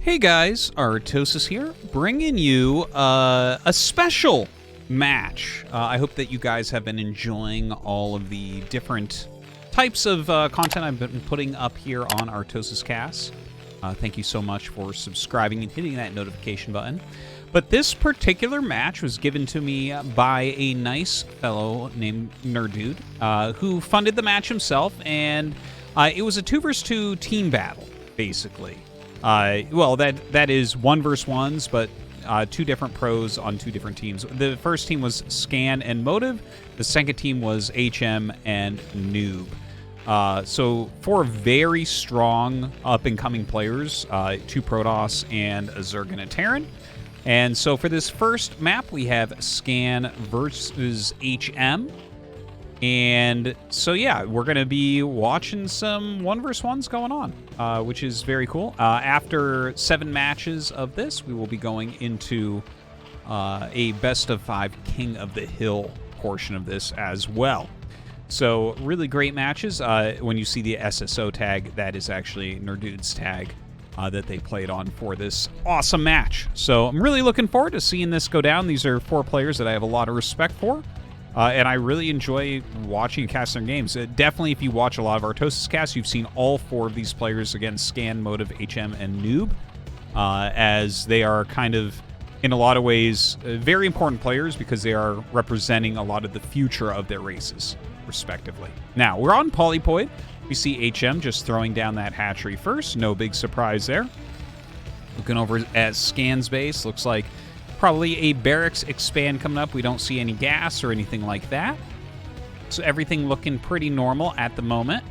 Hey guys, Artosis here, bringing you a special match. I hope that you guys have been enjoying all of the different types of content I've been putting up here on ArtosisCasts. Thank you so much for subscribing and hitting that notification button. But this particular match was given to me by a nice fellow named NerdDude, who funded the match himself, and it was a 2 vs 2 team battle, basically. Well, that is 1 vs 1s, but 2 different pros on 2 different teams. The first team was Scan and Motive. The second team was HM and Noob. So 4 very strong up-and-coming players, 2 Protoss and a Zerg and a Terran. And so for this first map, we have Scan versus HM. And so, yeah, we're going to be watching some 1 vs 1s going on, which is very cool. After 7 matches of this, we will be going into a best of 5 King of the Hill portion of this as well. So really great matches. When you see the SSO tag, that is actually NerdDude's tag that they played on for this awesome match. So I'm really looking forward to seeing this go down. These are 4 players that I have a lot of respect for. And I really enjoy watching and casting their games. Definitely, if you watch a lot of ArtosisCasts, you've seen all 4 of these players against Scan, Motive, HM, and Noob, as they are kind of, in a lot of ways, very important players because they are representing a lot of the future of their races, respectively. Now, we're on Polypoid. We see HM just throwing down that hatchery first. No big surprise there. Looking over at Scan's base, looks like probably a barracks expand coming up. We don't see any gas or anything like that. So everything looking pretty normal at the moment.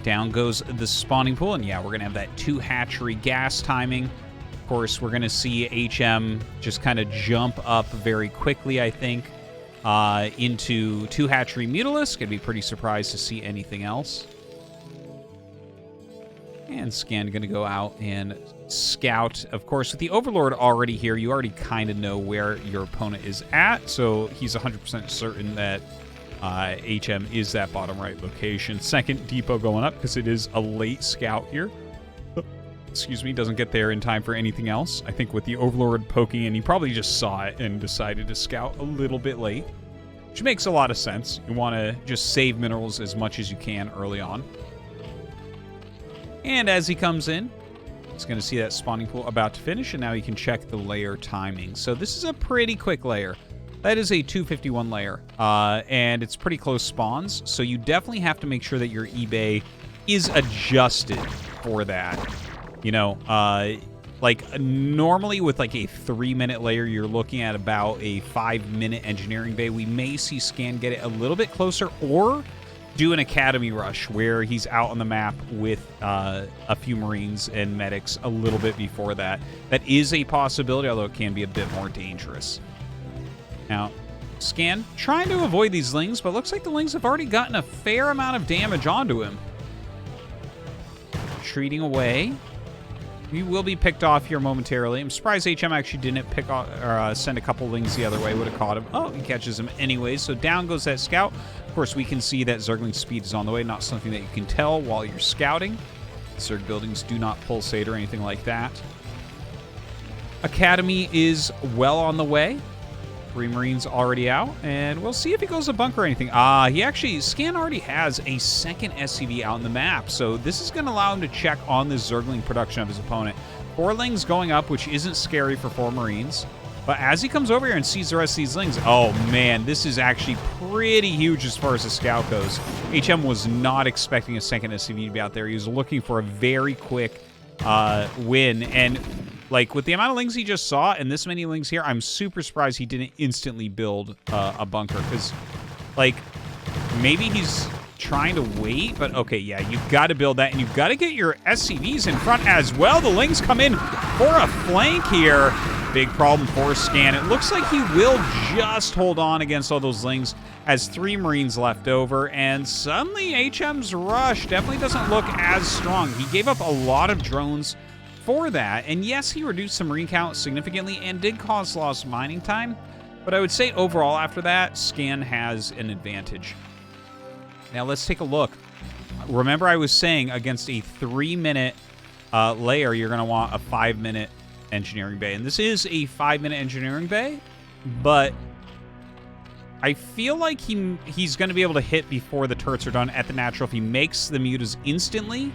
Down goes the spawning pool. And yeah, we're going to have that 2 hatchery gas timing. Of course, we're going to see HM just kind of jump up very quickly, I think, into 2 hatchery Mutalisk. I'd be pretty surprised to see anything else. And Scan going to go out and scout. Of course, with the Overlord already here, you already kind of know where your opponent is at. So he's 100% certain that HM is that bottom right location. Second depot going up because it is a late scout here. Excuse me, doesn't get there in time for anything else. I think with the Overlord poking in, he probably just saw it and decided to scout a little bit late, which makes a lot of sense. You want to just save minerals as much as you can early on. And as he comes in, he's going to see that spawning pool about to finish, and now he can check the layer timing. So this is a pretty quick layer. That is a 251 layer, and it's pretty close spawns, so you definitely have to make sure that your eBay is adjusted for that. You know, like normally with like a 3-minute layer, you're looking at about a 5-minute engineering bay. We may see Scan get it a little bit closer, or do an academy rush where he's out on the map with a few Marines and medics a little bit before that. That is a possibility, although it can be a bit more dangerous. Now, Scan trying to avoid these Lings, but looks like the Lings have already gotten a fair amount of damage onto him. Retreating away. He will be picked off here momentarily. I'm surprised HM actually didn't pick off or send a couple Lings the other way. Would have caught him. Oh, he catches him anyways. So down goes that scout. Of course, we can see that Zergling speed is on the way. Not something that you can tell while you're scouting. Zerg buildings do not pulsate or anything like that. Academy is well on the way. 3 Marines already out, and we'll see if he goes to bunker or anything. Scan already has a second SCV out in the map, so this is going to allow him to check on the Zergling production of his opponent. 4 Lings going up, which isn't scary for 4 Marines, but as he comes over here and sees the rest of these Lings, oh man, this is actually pretty huge as far as the scout goes. HM was not expecting a second SCV to be out there. He was looking for a very quick win, and like, with the amount of Lings he just saw and this many Lings here, I'm super surprised he didn't instantly build a bunker. Because, like, maybe he's trying to wait, but okay, yeah, you've got to build that, and you've got to get your SCVs in front as well. The Lings come in for a flank here. Big problem for Scan. It looks like he will just hold on against all those Lings, has 3 Marines left over, and suddenly HM's rush definitely doesn't look as strong. He gave up a lot of drones for that, and yes, he reduced some Marine count significantly and did cause lost mining time, but I would say overall after that, Scan has an advantage. Now let's take a look. Remember I was saying against a 3-minute layer, you're going to want a 5-minute engineering bay. And this is a 5-minute engineering bay, but I feel like he's going to be able to hit before the turrets are done at the natural. If he makes the mutas instantly,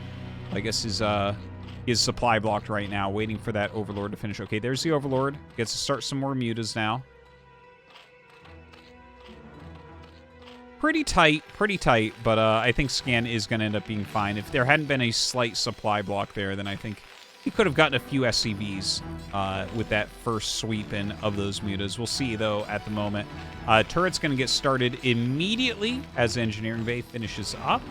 I guess his supply blocked right now, waiting for that Overlord to finish. Okay, there's the Overlord. Gets to start some more mutas now. Pretty tight, but I think Scan is going to end up being fine. If there hadn't been a slight supply block there, then I think he could have gotten a few SCVs with that first sweep in of those mutas. We'll see, though, at the moment. Turret's going to get started immediately as the engineering bay finishes up.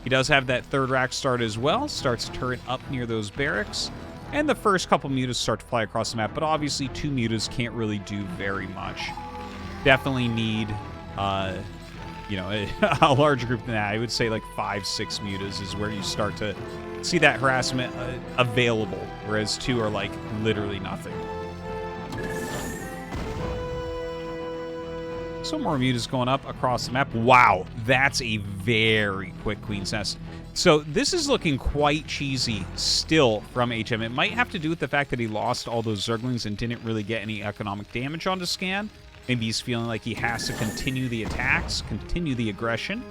He does have that third rack start as well. Starts turret up near those barracks. And the first couple mutas start to fly across the map, but obviously 2 mutas can't really do very much. Definitely need... you know, a larger group than that. I would say like 5, 6 mutas is where you start to see that harassment available, whereas 2 are like literally nothing. Some more mutas going up across the map. Wow, that's a very quick Queen's Nest. So this is looking quite cheesy still from HM. It might have to do with the fact that he lost all those zerglings and didn't really get any economic damage onto Scan. Maybe he's feeling like he has to continue the attacks, continue the aggression.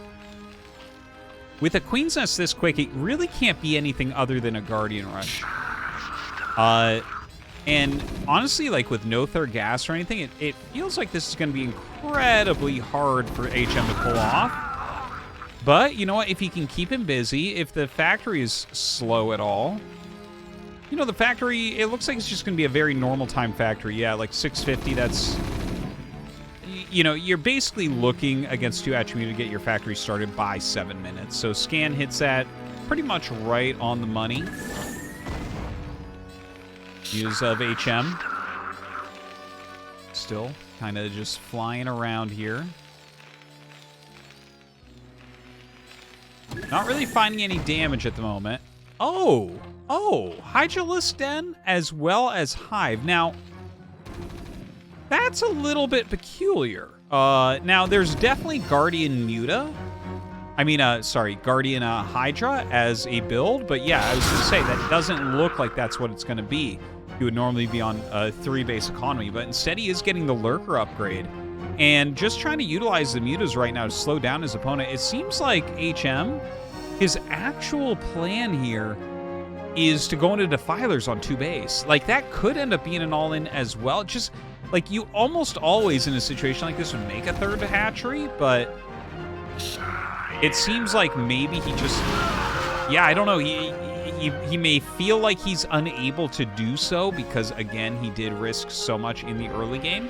With a Queen's Nest this quick, it really can't be anything other than a Guardian Rush. And honestly, like with no third gas or anything, it feels like this is going to be incredibly hard for HM to pull off. But you know what? If he can keep him busy, if the factory is slow at all, you know, the factory, it looks like it's just going to be a very normal time factory. Yeah, like 650, that's... You know, you're basically looking against 2 attribute to get your factory started by 7 minutes. So Scan hits that pretty much right on the money. Use of HM. Still kind of just flying around here. Not really finding any damage at the moment. Oh, Hydralisk Den as well as Hive. Now, that's a little bit peculiar. Now, there's definitely Guardian Muta. Guardian Hydra as a build. But yeah, I was going to say, that doesn't look like that's what it's going to be. He would normally be on a 3-base economy. But instead, he is getting the Lurker upgrade. And just trying to utilize the Mutas right now to slow down his opponent. It seems like HM, his actual plan here is to go into Defilers on 2-base. Like, that could end up being an all-in as well. Just... like, you almost always in a situation like this would make a third hatchery, but it seems like maybe he just... yeah, I don't know. He may feel like he's unable to do so because, again, he did risk so much in the early game.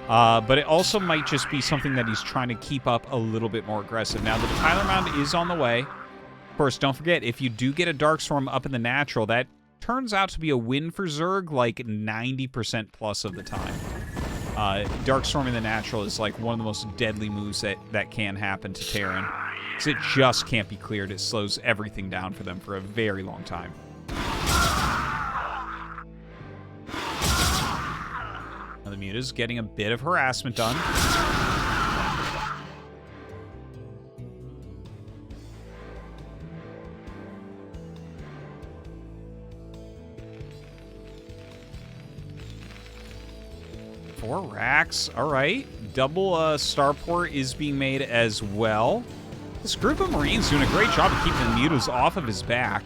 But it also might just be something that he's trying to keep up a little bit more aggressive. Now, the Defiler Mound is on the way. Of course, don't forget, if you do get a Darkstorm up in the natural, that turns out to be a win for Zerg like 90% plus of the time. Darkstorm in the natural is like one of the most deadly moves that can happen to Terran. Because it just can't be cleared. It slows everything down for them for a very long time. Now the Muta's getting a bit of harassment done. Four racks. All right. Double Starport is being made as well. This group of Marines doing a great job of keeping the Mutas off of his back.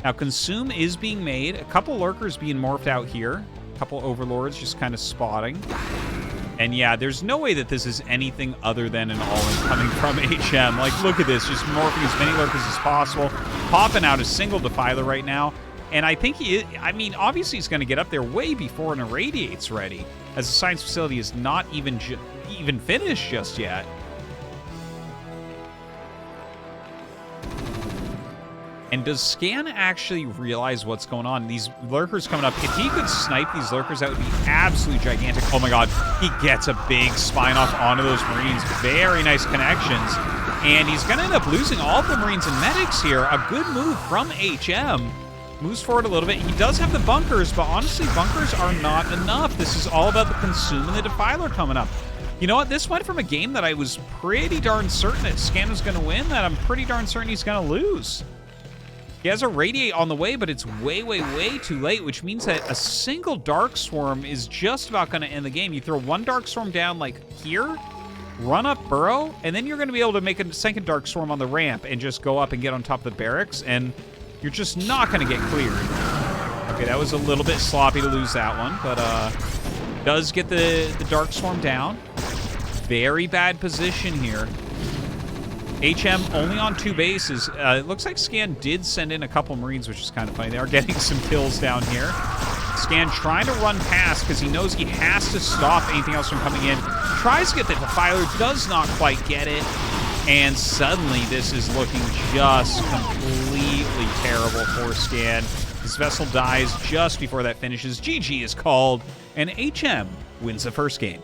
Now, Consume is being made. A couple Lurkers being morphed out here. A couple Overlords just kind of spotting. And yeah, there's no way that this is anything other than an all-in coming from HM. Like, look at this. Just morphing as many Lurkers as possible. Popping out a single Defiler right now. And I think obviously he's going to get up there way before an Irradiate's ready, as the science facility is not even finished just yet. And does Scan actually realize what's going on? These Lurkers coming up, if he could snipe these Lurkers, that would be absolutely gigantic. Oh my god, he gets a big spine off onto those Marines. Very nice connections. And he's going to end up losing all of the Marines and Medics here. A good move from HM. Moves forward a little bit. He does have the bunkers, but honestly, bunkers are not enough. This is all about the Consume and the Defiler coming up. You know what? This went from a game that I was pretty darn certain that Scan was going to win, that I'm pretty darn certain he's going to lose. He has a Radiate on the way, but it's way, way, way too late, which means that a single Dark Swarm is just about going to end the game. You throw one Dark Swarm down, like, here, run up Burrow, and then you're going to be able to make a second Dark Swarm on the ramp and just go up and get on top of the barracks, and you're just not going to get cleared. Okay, that was a little bit sloppy to lose that one, but does get the Dark Swarm down. Very bad position here. HM only on 2 bases. It looks like Scan did send in a couple Marines, which is kind of funny. They are getting some kills down here. Scan trying to run past because he knows he has to stop anything else from coming in. Tries to get the Defiler, does not quite get it. And suddenly this is looking just completely terrible for Scan. His vessel dies just before that finishes. GG is called, and HM wins the first game.